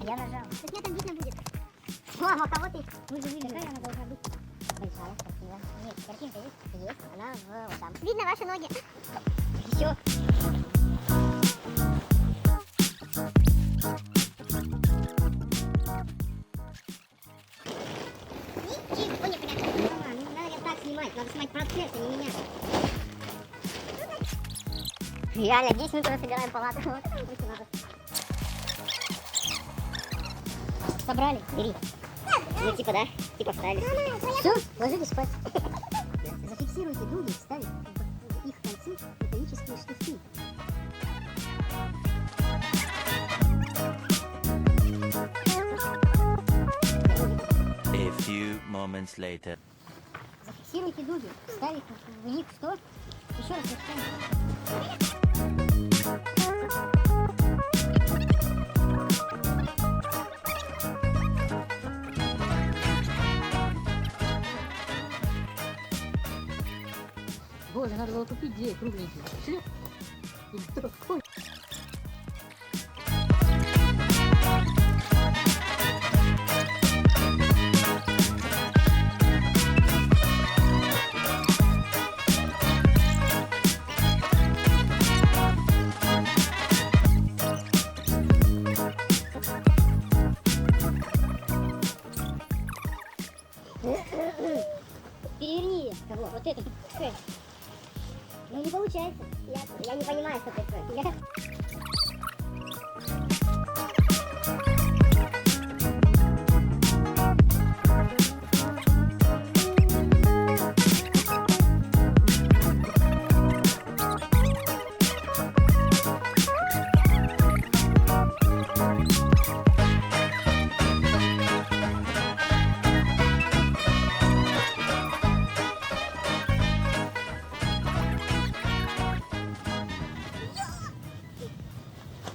Я нажал. Так меня там видно будет. Мама, кого ты? Какая она должна быть? Большая, красивая. Нет, картинка есть? Есть. Она вот там. Видно ваши ноги. Все. Ничего не понятно. Мама, ну надо так снимать. Надо снимать процесс, а не меня. Реально, 10 минут уже собираем палатку. Вот это очень надо. Собрали? Бери. Ну типа да, типа встали. Все, ложитесь спать. Зафиксируйте дуги, вставив в их концы металлические штифты. A few moments later. Зафиксируйте дуги, вставив в них что? Еще раз зафиксируйте. Боже, надо было купить 2 кругленькие. Шлеп. И такой. Переверни кого? Вот эту. Ну не получается. Я не понимаю, что происходит.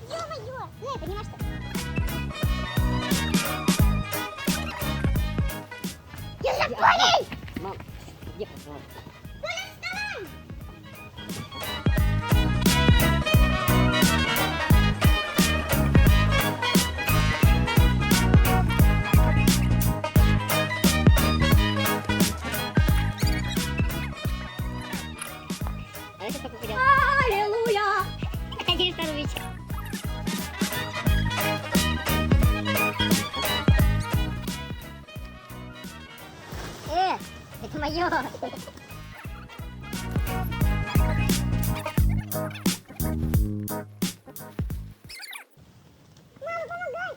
Ё-моё! Ну, я понимаю, что... Я за Полей! Мам, где пошла? Поля, вставай! А это как упадет? Аллилуйя! Это через вторую вещь. Это мое.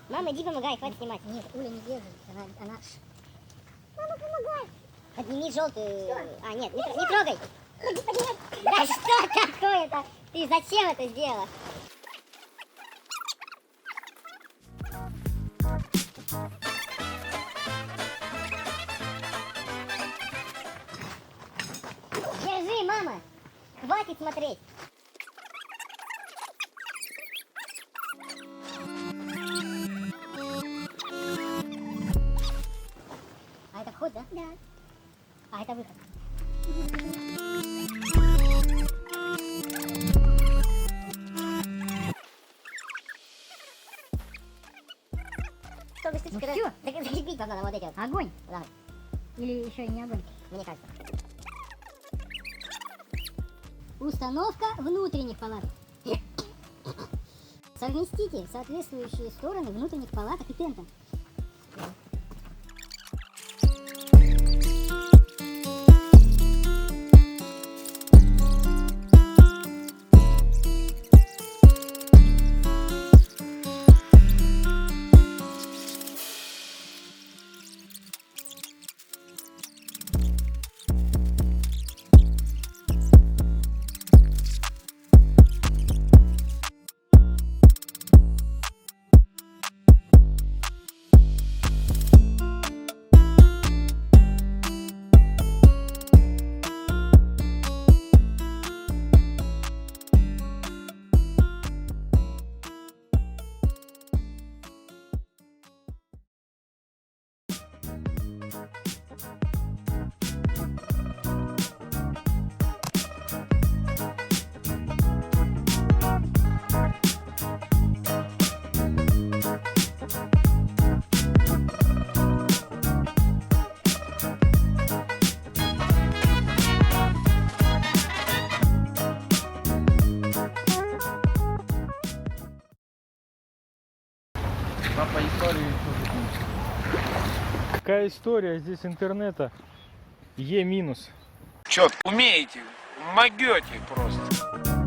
Мама, иди помогай, хватит снимать. Нет, Уля не держит. Она... Мама, помогай! Подними желтую. А, нет, не трогай. Да что такое-то? Ты зачем это сделала? Держи, мама. Хватит смотреть. А это вход, да? Да. А это выход. Что быстрее Ну сказать? всё. Так закрепить надо вот эти вот. Огонь. Да, Или еще и не огонь. мне кажется. Установка внутренних палаток. Совместите соответствующие стороны внутренних палаток и тента. А по истории Какая история здесь интернета? Е минус. Четко умеете, могете просто.